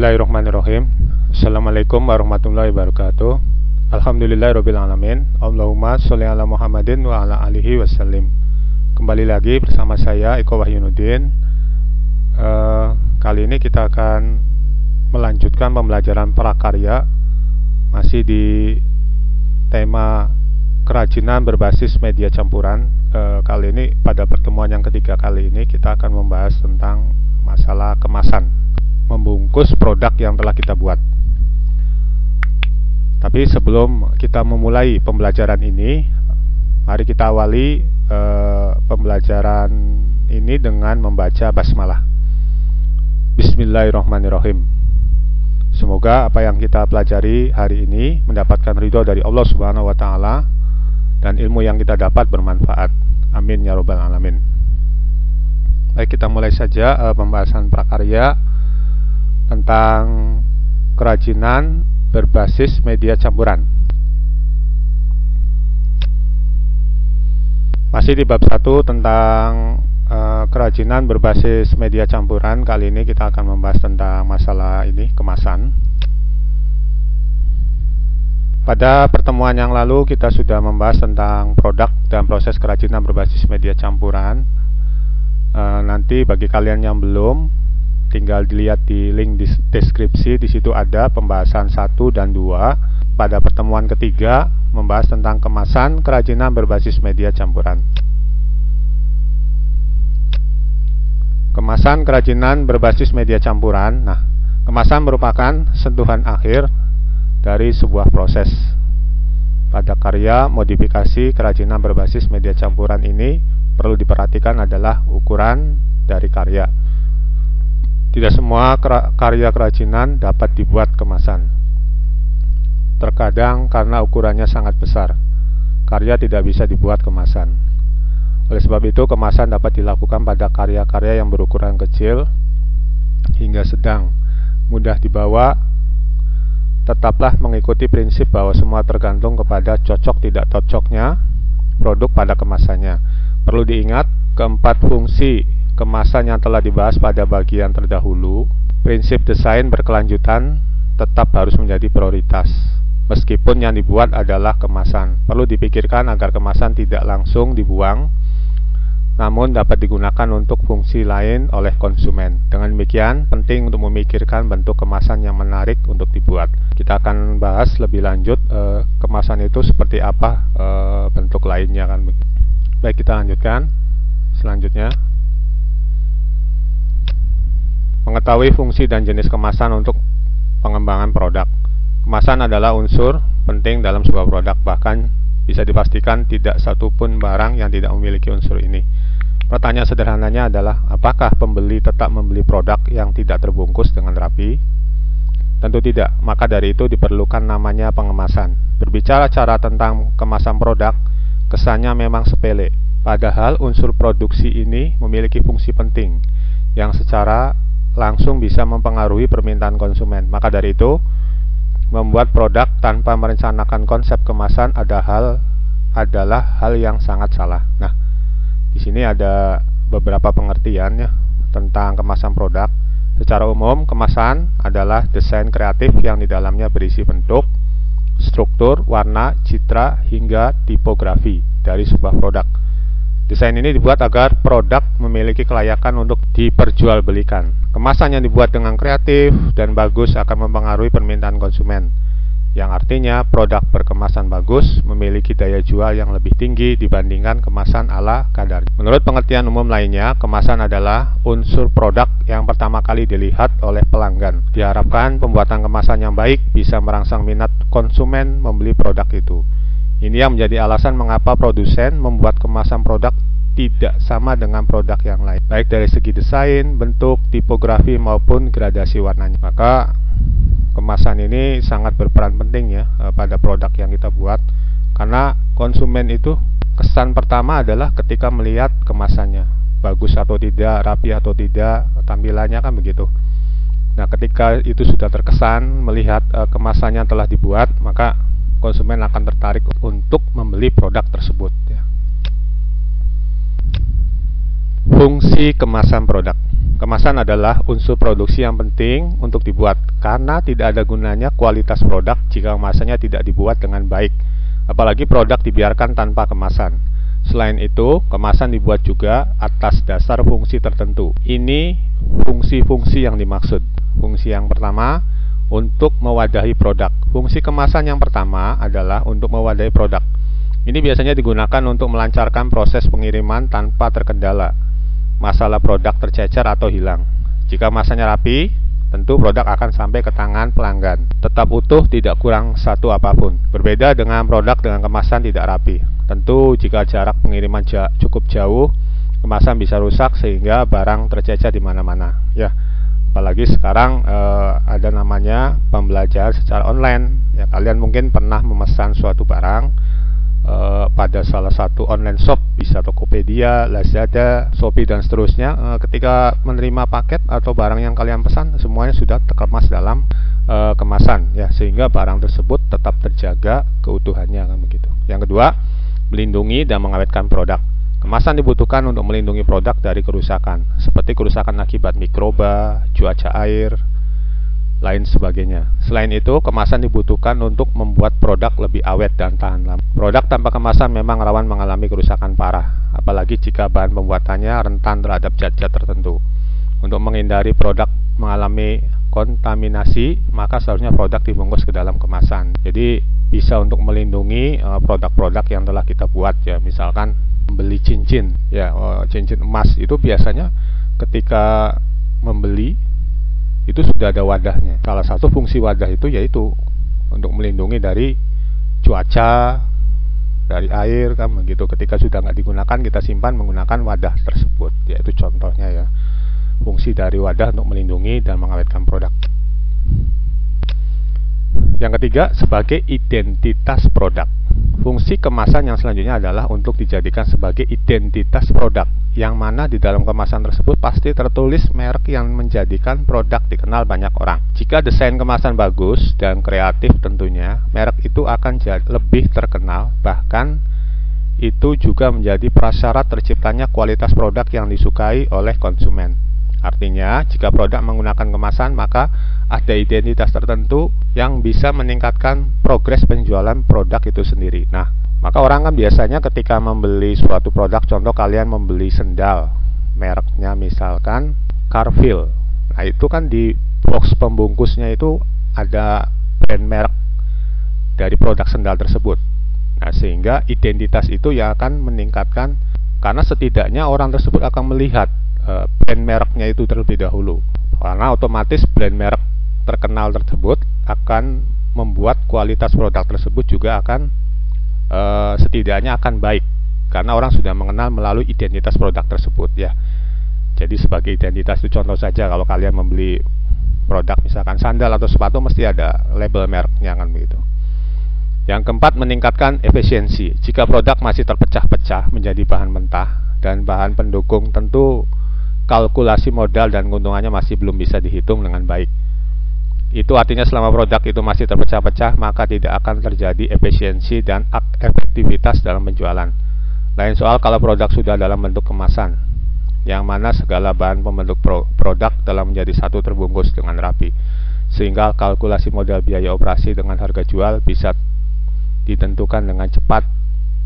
Bismillahirrahmanirrahim. Assalamualaikum warahmatullahi wabarakatuh. Alhamdulillahirrabbilalamin. Allahumma sholli ala Muhammadin wa ala alihi wasallim. Kembali lagi bersama saya Eko Wahyunuddin. Kali ini kita akan melanjutkan pembelajaran prakarya, masih di tema kerajinan berbasis media campuran. Kali ini pada pertemuan yang ketiga kali ini kita akan membahas tentang masalah kemasan, membungkus produk yang telah kita buat. Tapi sebelum kita memulai pembelajaran ini, mari kita awali pembelajaran ini dengan membaca basmalah. Bismillahirrahmanirrahim. Semoga apa yang kita pelajari hari ini mendapatkan ridho dari Allah Subhanahu wa Ta'ala, dan ilmu yang kita dapat bermanfaat. Amin ya robbal alamin. Baik, kita mulai saja pembahasan prakarya tentang kerajinan berbasis media campuran. Masih di bab 1 tentang kerajinan berbasis media campuran. Kali ini kita akan membahas tentang masalah ini, kemasan. Pada pertemuan yang lalu kita sudah membahas tentang produk dan proses kerajinan berbasis media campuran. Nanti bagi kalian yang belum, tinggal dilihat di link di deskripsi. Di situ ada pembahasan 1 dan 2. Pada pertemuan ketiga membahas tentang kemasan kerajinan berbasis media campuran. Kemasan kerajinan berbasis media campuran. Nah, kemasan merupakan sentuhan akhir dari sebuah proses. Pada karya modifikasi kerajinan berbasis media campuran ini, perlu diperhatikan adalah ukuran dari karya. Tidak semua karya kerajinan dapat dibuat kemasan. Terkadang karena ukurannya sangat besar, karya tidak bisa dibuat kemasan. Oleh sebab itu, kemasan dapat dilakukan pada karya-karya yang berukuran kecil hingga sedang, mudah dibawa. Tetaplah mengikuti prinsip bahwa semua tergantung kepada cocok tidak cocoknya produk pada kemasannya. Perlu diingat, keempat fungsi kemasan yang telah dibahas pada bagian terdahulu, prinsip desain berkelanjutan tetap harus menjadi prioritas. Meskipun yang dibuat adalah kemasan, perlu dipikirkan agar kemasan tidak langsung dibuang, namun dapat digunakan untuk fungsi lain oleh konsumen. Dengan demikian, penting untuk memikirkan bentuk kemasan yang menarik untuk dibuat. Kita akan bahas lebih lanjut kemasan itu seperti apa bentuk lainnya kan begitu. Baik, kita lanjutkan. Selanjutnya, mengetahui fungsi dan jenis kemasan untuk pengembangan produk. Kemasan adalah unsur penting dalam sebuah produk, bahkan bisa dipastikan tidak satupun barang yang tidak memiliki unsur ini. Pertanyaan sederhananya adalah, apakah pembeli tetap membeli produk yang tidak terbungkus dengan rapi? Tentu tidak, maka dari itu diperlukan namanya pengemasan. Berbicara cara tentang kemasan produk, kesannya memang sepele, padahal unsur produksi ini memiliki fungsi penting yang secara langsung bisa mempengaruhi permintaan konsumen. Maka dari itu, membuat produk tanpa merencanakan konsep kemasan adalah hal yang sangat salah. Nah, di sini ada beberapa pengertian ya tentang kemasan produk. Secara umum, kemasan adalah desain kreatif yang di dalamnya berisi bentuk, struktur, warna, citra, hingga tipografi dari sebuah produk. Desain ini dibuat agar produk memiliki kelayakan untuk diperjualbelikan. Kemasan yang dibuat dengan kreatif dan bagus akan mempengaruhi permintaan konsumen, yang artinya produk berkemasan bagus memiliki daya jual yang lebih tinggi dibandingkan kemasan ala kadarnya. Menurut pengertian umum lainnya, kemasan adalah unsur produk yang pertama kali dilihat oleh pelanggan. Diharapkan pembuatan kemasan yang baik bisa merangsang minat konsumen membeli produk itu. Ini yang menjadi alasan mengapa produsen membuat kemasan produk tidak sama dengan produk yang lain, baik dari segi desain, bentuk, tipografi maupun gradasi warnanya. Maka kemasan ini sangat berperan penting ya pada produk yang kita buat, karena konsumen itu kesan pertama adalah ketika melihat kemasannya, bagus atau tidak, rapi atau tidak, tampilannya kan begitu. Nah, ketika itu sudah terkesan melihat kemasannya telah dibuat, maka konsumen akan tertarik untuk membeli produk tersebut ya. Fungsi kemasan produk. Kemasan adalah unsur produksi yang penting untuk dibuat, karena tidak ada gunanya kualitas produk jika kemasannya tidak dibuat dengan baik, apalagi produk dibiarkan tanpa kemasan. Selain itu, kemasan dibuat juga atas dasar fungsi tertentu. Ini fungsi-fungsi yang dimaksud. Fungsi yang pertama, untuk mewadahi produk. Fungsi kemasan yang pertama adalah untuk mewadahi produk. Ini biasanya digunakan untuk melancarkan proses pengiriman tanpa terkendala masalah produk tercecer atau hilang. Jika kemasannya rapi, tentu produk akan sampai ke tangan pelanggan tetap utuh, tidak kurang satu apapun. Berbeda dengan produk dengan kemasan tidak rapi. Tentu jika jarak pengiriman cukup jauh, kemasan bisa rusak sehingga barang tercecer di mana-mana. Ya, apalagi sekarang ada namanya pembelajaran secara online. Ya, kalian mungkin pernah memesan suatu barang pada salah satu online shop, bisa Tokopedia, Lazada, Shopee dan seterusnya. Ketika menerima paket atau barang yang kalian pesan, semuanya sudah terkemas dalam kemasan, ya, sehingga barang tersebut tetap terjaga keutuhannya, kan begitu. Yang kedua, melindungi dan mengawetkan produk. Kemasan dibutuhkan untuk melindungi produk dari kerusakan, seperti kerusakan akibat mikroba, cuaca air, lain sebagainya. Selain itu, kemasan dibutuhkan untuk membuat produk lebih awet dan tahan lama. Produk tanpa kemasan memang rawan mengalami kerusakan parah, apalagi jika bahan pembuatannya rentan terhadap zat-zat tertentu. Untuk menghindari produk mengalami kontaminasi, maka seharusnya produk dibungkus ke dalam kemasan. Jadi bisa untuk melindungi produk-produk yang telah kita buat, ya. Misalkan membeli cincin, ya, cincin emas itu biasanya ketika membeli itu sudah ada wadahnya. Salah satu fungsi wadah itu yaitu untuk melindungi dari cuaca, dari air, kan begitu. Ketika sudah nggak digunakan, kita simpan menggunakan wadah tersebut. Yaitu contohnya, ya, fungsi dari wadah untuk melindungi dan mengawetkan produk. Yang ketiga, sebagai identitas produk. Fungsi kemasan yang selanjutnya adalah untuk dijadikan sebagai identitas produk, yang mana di dalam kemasan tersebut pasti tertulis merek yang menjadikan produk dikenal banyak orang. Jika desain kemasan bagus dan kreatif, tentunya merek itu akan lebih terkenal, bahkan itu juga menjadi prasyarat terciptanya kualitas produk yang disukai oleh konsumen. Artinya, jika produk menggunakan kemasan, maka ada identitas tertentu yang bisa meningkatkan progres penjualan produk itu sendiri. Nah, maka orang kan biasanya ketika membeli suatu produk, contoh kalian membeli sendal, mereknya misalkan Carfil. Nah, itu kan di box pembungkusnya itu ada brand merek dari produk sendal tersebut. Nah, sehingga identitas itu yang akan meningkatkan, karena setidaknya orang tersebut akan melihat brand mereknya itu terlebih dahulu, karena otomatis brand merek terkenal tersebut akan membuat kualitas produk tersebut juga akan setidaknya akan baik, karena orang sudah mengenal melalui identitas produk tersebut, ya. Jadi sebagai identitas itu contoh saja, kalau kalian membeli produk misalkan sandal atau sepatu, mesti ada label mereknya, kan begitu. Yang keempat, meningkatkan efisiensi. Jika produk masih terpecah-pecah menjadi bahan mentah dan bahan pendukung, tentu kalkulasi modal dan keuntungannya masih belum bisa dihitung dengan baik. Itu artinya selama produk itu masih terpecah-pecah, maka tidak akan terjadi efisiensi dan efektivitas dalam penjualan. Lain soal kalau produk sudah dalam bentuk kemasan, yang mana segala bahan pembentuk produk telah menjadi satu terbungkus dengan rapi, sehingga kalkulasi modal biaya operasi dengan harga jual bisa ditentukan dengan cepat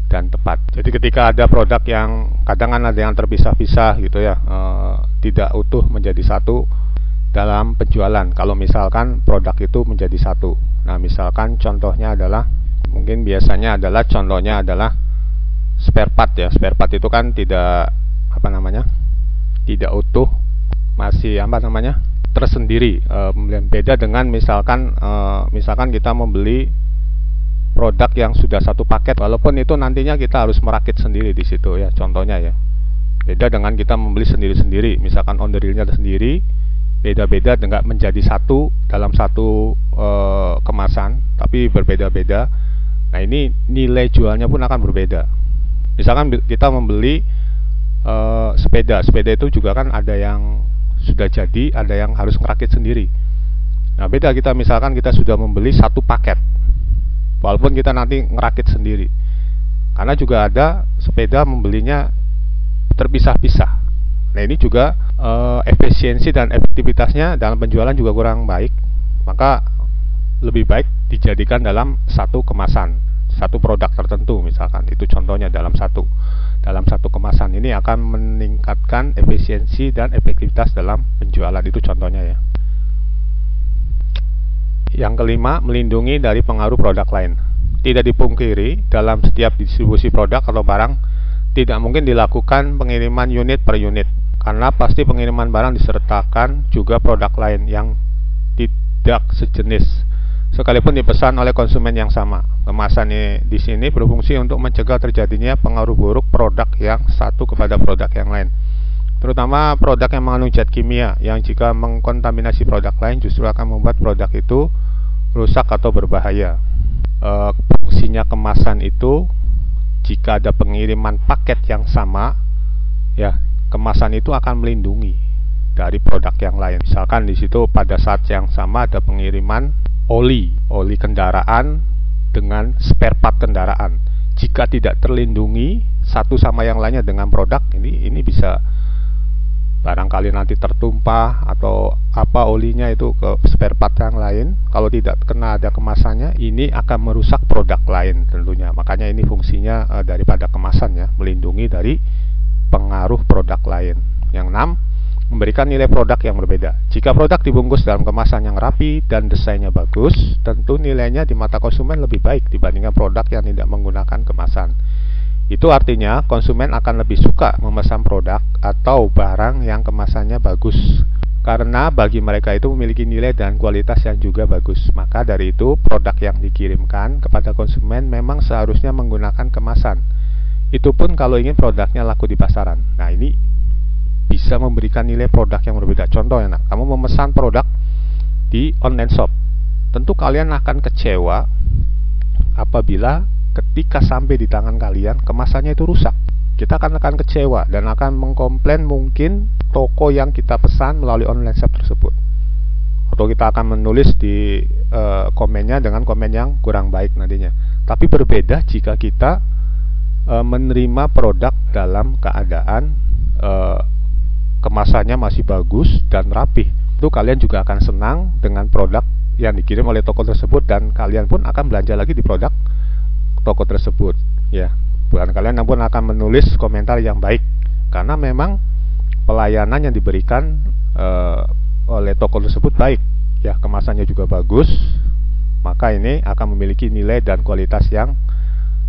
dan tepat. Jadi ketika ada produk yang kadang kan ada yang terpisah-pisah gitu, ya, tidak utuh menjadi satu dalam penjualan. Kalau misalkan produk itu menjadi satu, nah misalkan contohnya adalah, mungkin biasanya adalah contohnya adalah spare part, ya. Spare part itu kan tidak tidak utuh, masih tersendiri. Beda dengan misalkan kita membeli produk yang sudah satu paket, walaupun itu nantinya kita harus merakit sendiri di situ, ya, contohnya, ya. Beda dengan kita membeli sendiri-sendiri, misalkan on the reel-nya sendiri, beda-beda dengan menjadi satu dalam satu kemasan, tapi berbeda-beda. Nah, ini nilai jualnya pun akan berbeda. Misalkan kita membeli sepeda itu juga kan ada yang sudah jadi, ada yang harus ngerakit sendiri. Nah, beda kita misalkan kita sudah membeli satu paket, walaupun kita nanti ngerakit sendiri, karena juga ada sepeda membelinya terpisah-pisah. Nah, ini juga efisiensi dan efektivitasnya dalam penjualan juga kurang baik, maka lebih baik dijadikan dalam satu kemasan, satu produk tertentu misalkan. Itu contohnya dalam satu kemasan. Ini akan meningkatkan efisiensi dan efektivitas dalam penjualan. Itu contohnya ya. Yang kelima, melindungi dari pengaruh produk lain. Tidak dipungkiri, dalam setiap distribusi produk atau barang tidak mungkin dilakukan pengiriman unit per unit, karena pasti pengiriman barang disertakan juga produk lain yang tidak sejenis, sekalipun dipesan oleh konsumen yang sama. Kemasan di sini berfungsi untuk mencegah terjadinya pengaruh buruk produk yang satu kepada produk yang lain, terutama produk yang mengandung zat kimia yang jika mengkontaminasi produk lain justru akan membuat produk itu rusak atau berbahaya. Fungsinya kemasan itu, jika ada pengiriman paket yang sama, ya kemasan itu akan melindungi dari produk yang lain. Misalkan di situ pada saat yang sama ada pengiriman oli kendaraan dengan spare part kendaraan. Jika tidak terlindungi satu sama yang lainnya dengan produk ini bisa barangkali nanti tertumpah atau apa olinya itu ke spare part yang lain. Kalau tidak kena ada kemasannya, ini akan merusak produk lain tentunya. Makanya ini fungsinya daripada kemasan ya, melindungi dari pengaruh produk lain. Yang 6, memberikan nilai produk yang berbeda. Jika produk dibungkus dalam kemasan yang rapi dan desainnya bagus, tentu nilainya di mata konsumen lebih baik dibandingkan produk yang tidak menggunakan kemasan. Itu artinya konsumen akan lebih suka memesan produk atau barang yang kemasannya bagus, karena bagi mereka itu memiliki nilai dan kualitas yang juga bagus. Maka dari itu produk yang dikirimkan kepada konsumen memang seharusnya menggunakan kemasan. Itu pun kalau ingin produknya laku di pasaran. Nah, ini bisa memberikan nilai produk yang berbeda. Contohnya, kamu memesan produk di online shop, tentu kalian akan kecewa apabila ketika sampai di tangan kalian kemasannya itu rusak. Kita akan kecewa dan akan mengkomplain mungkin toko yang kita pesan melalui online shop tersebut, atau kita akan menulis di komennya dengan komen yang kurang baik nantinya. Tapi berbeda jika kita menerima produk dalam keadaan kemasannya masih bagus dan rapih. Itu kalian juga akan senang dengan produk yang dikirim oleh toko tersebut, dan kalian pun akan belanja lagi di produk toko tersebut ya. Bukan kalian pun akan menulis komentar yang baik, karena memang pelayanan yang diberikan oleh toko tersebut baik ya, kemasannya juga bagus, maka ini akan memiliki nilai dan kualitas yang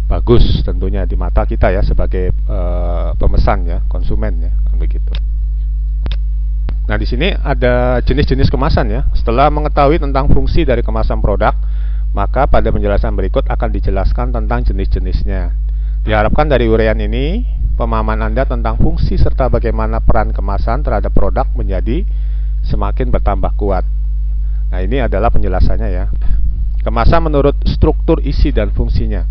bagus tentunya di mata kita ya, sebagai pemesan ya, konsumen ya, begitu. Nah, di sini ada jenis-jenis kemasan ya. Setelah mengetahui tentang fungsi dari kemasan produk, maka pada penjelasan berikut akan dijelaskan tentang jenis-jenisnya. Diharapkan dari uraian ini, pemahaman Anda tentang fungsi serta bagaimana peran kemasan terhadap produk menjadi semakin bertambah kuat. Nah, ini adalah penjelasannya ya. Kemasan menurut struktur isi dan fungsinya.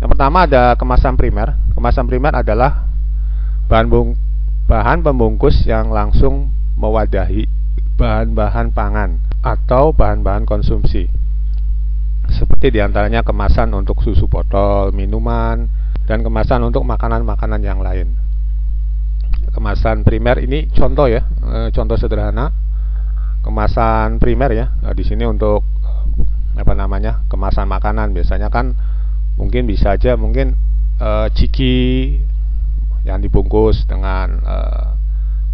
Yang pertama ada kemasan primer. Kemasan primer adalah bahan pembungkus yang langsung mewadahi bahan-bahan pangan atau bahan-bahan konsumsi, seperti diantaranya kemasan untuk susu botol, minuman, dan kemasan untuk makanan-makanan yang lain. Kemasan primer ini contoh ya, contoh sederhana kemasan primer ya. Di sini untuk kemasan makanan, biasanya kan mungkin bisa aja ciki yang dibungkus dengan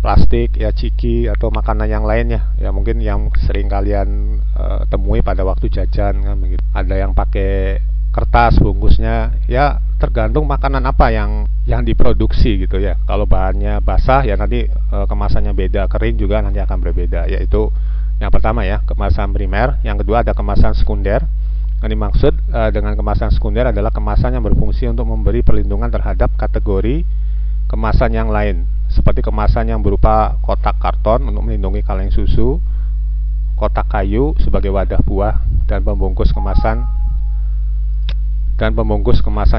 plastik ya, ciki atau makanan yang lainnya ya, mungkin yang sering kalian temui pada waktu jajan kan begitu. Ada yang pakai kertas bungkusnya ya, tergantung makanan apa yang diproduksi gitu ya. Kalau bahannya basah ya nanti kemasannya beda, kering juga nanti akan berbeda. Yaitu yang pertama ya, kemasan primer. Yang kedua ada kemasan sekunder. Yang dimaksud dengan kemasan sekunder adalah kemasan yang berfungsi untuk memberi perlindungan terhadap kategori kemasan yang lain, seperti kemasan yang berupa kotak karton untuk melindungi kaleng susu, kotak kayu sebagai wadah buah, dan pembungkus kemasan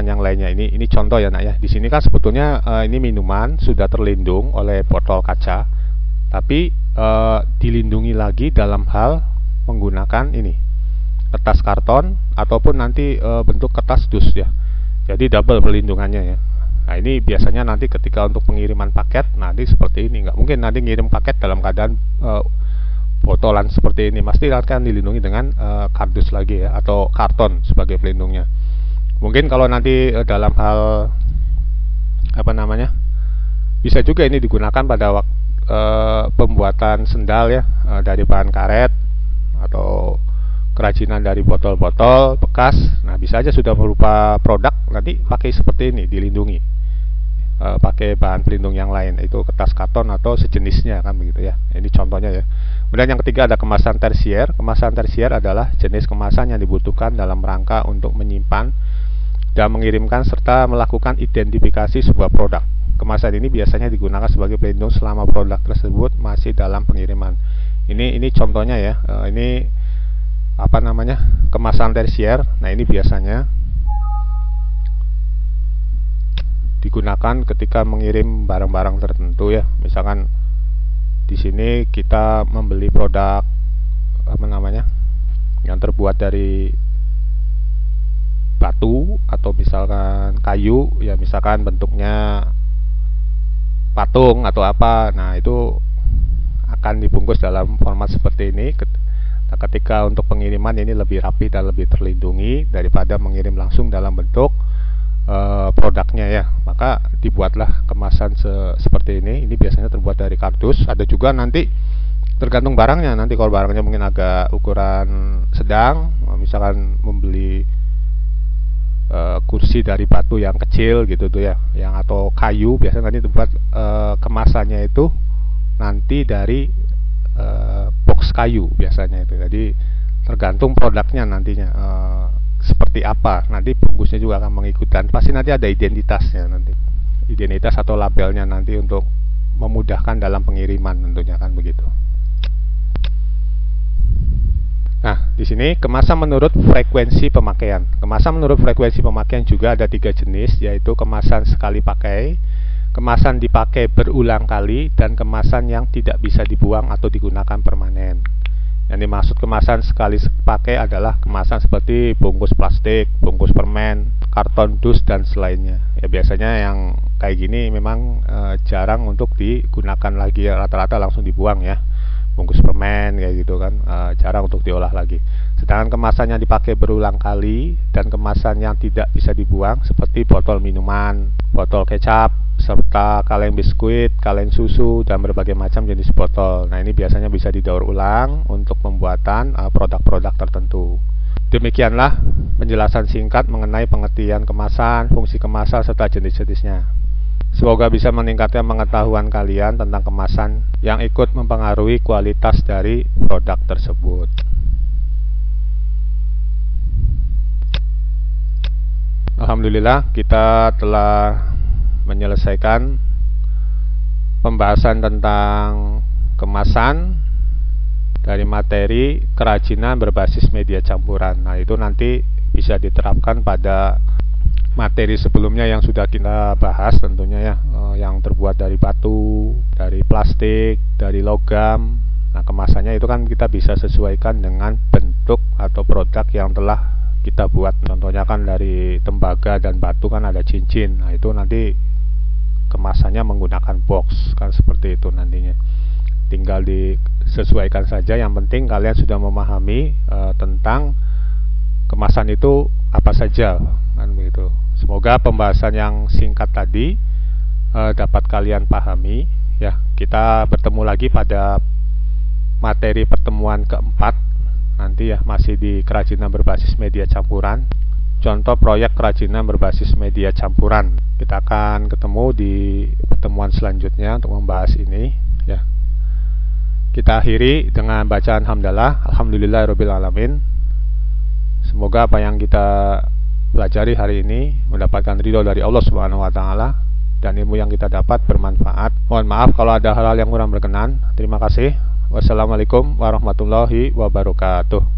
yang lainnya. Ini contoh ya nak ya. Di sini kan sebetulnya ini minuman sudah terlindung oleh botol kaca, tapi dilindungi lagi dalam hal menggunakan ini kertas karton ataupun nanti bentuk kertas dus ya. Jadi double perlindungannya ya. Nah ini biasanya nanti ketika untuk pengiriman paket nanti seperti ini, nggak mungkin nanti ngirim paket dalam keadaan botolan seperti ini, pasti akan dilindungi dengan kardus lagi ya, atau karton sebagai pelindungnya. Mungkin kalau nanti dalam hal apa namanya, bisa juga ini digunakan pada waktu pembuatan sendal ya, dari bahan karet atau kerajinan dari botol-botol bekas. Nah bisa aja sudah berupa produk, nanti pakai seperti ini dilindungi, pakai bahan pelindung yang lain, itu kertas karton atau sejenisnya kan begitu ya. Ini contohnya ya. Kemudian yang ketiga ada kemasan tersier. Kemasan tersier adalah jenis kemasan yang dibutuhkan dalam rangka untuk menyimpan dan mengirimkan serta melakukan identifikasi sebuah produk. Kemasan ini biasanya digunakan sebagai pelindung selama produk tersebut masih dalam pengiriman. Ini contohnya ya. Ini apa namanya, kemasan tersier. Nah ini biasanya digunakan ketika mengirim barang-barang tertentu ya. Misalkan di sini kita membeli produk apa namanya, yang terbuat dari batu atau misalkan kayu ya, misalkan bentuknya patung atau apa. Nah itu akan dibungkus dalam format seperti ini. Nah, ketika untuk pengiriman ini lebih rapi dan lebih terlindungi daripada mengirim langsung dalam bentuk produknya ya, maka dibuatlah kemasan seperti ini. Ini biasanya terbuat dari kardus. Ada juga nanti tergantung barangnya, nanti kalau barangnya mungkin agak ukuran sedang, misalkan membeli kursi dari batu yang kecil gitu tuh ya, yang atau kayu, biasanya nanti terbuat kemasannya itu nanti dari box kayu biasanya itu. Jadi tergantung produknya nantinya seperti apa, nanti bungkusnya juga akan mengikut, dan pasti nanti ada identitasnya, nanti identitas atau labelnya nanti untuk memudahkan dalam pengiriman tentunya kan begitu. Nah di sini kemasan menurut frekuensi pemakaian. Kemasan menurut frekuensi pemakaian juga ada 3 jenis, yaitu kemasan sekali pakai, kemasan dipakai berulang kali, dan kemasan yang tidak bisa dibuang atau digunakan permanen. Yang dimaksud kemasan sekali pakai adalah kemasan seperti bungkus plastik, bungkus permen, karton dus dan selainnya. Ya biasanya yang kayak gini memang jarang untuk digunakan lagi, rata-rata langsung dibuang ya. Bungkus permen kayak gitu kan, jarang untuk diolah lagi. Sedangkan kemasan yang dipakai berulang kali dan kemasan yang tidak bisa dibuang seperti botol minuman, botol kecap, serta kaleng biskuit, kaleng susu, dan berbagai macam jenis botol. Nah ini biasanya bisa didaur ulang untuk pembuatan produk-produk tertentu. Demikianlah penjelasan singkat mengenai pengertian kemasan, fungsi kemasan, serta jenis-jenisnya. Semoga bisa meningkatkan pengetahuan kalian tentang kemasan yang ikut mempengaruhi kualitas dari produk tersebut. Alhamdulillah kita telah menyelesaikan pembahasan tentang kemasan dari materi kerajinan berbasis media campuran. Nah itu nanti bisa diterapkan pada materi sebelumnya yang sudah kita bahas tentunya ya, yang terbuat dari batu, dari plastik, dari logam. Nah kemasannya itu kan kita bisa sesuaikan dengan bentuk atau produk yang telah kita buat. Contohnya kan dari tembaga dan batu kan ada cincin. Nah itu nanti kemasannya menggunakan box kan seperti itu nantinya. Tinggal disesuaikan saja, yang penting kalian sudah memahami tentang kemasan itu apa saja kan begitu. Semoga pembahasan yang singkat tadi dapat kalian pahami ya. Kita bertemu lagi pada materi pertemuan keempat nanti ya, masih di kerajinan berbasis media campuran. Contoh proyek kerajinan berbasis media campuran. Kita akan ketemu di pertemuan selanjutnya untuk membahas ini ya. Kita akhiri dengan bacaan hamdalah, alhamdulillahirabbil alamin. Semoga apa yang kita pelajari hari ini mendapatkan ridho dari Allah Subhanahu wa taala, dan ilmu yang kita dapat bermanfaat. Mohon maaf kalau ada hal-hal yang kurang berkenan. Terima kasih. Wassalamualaikum warahmatullahi wabarakatuh.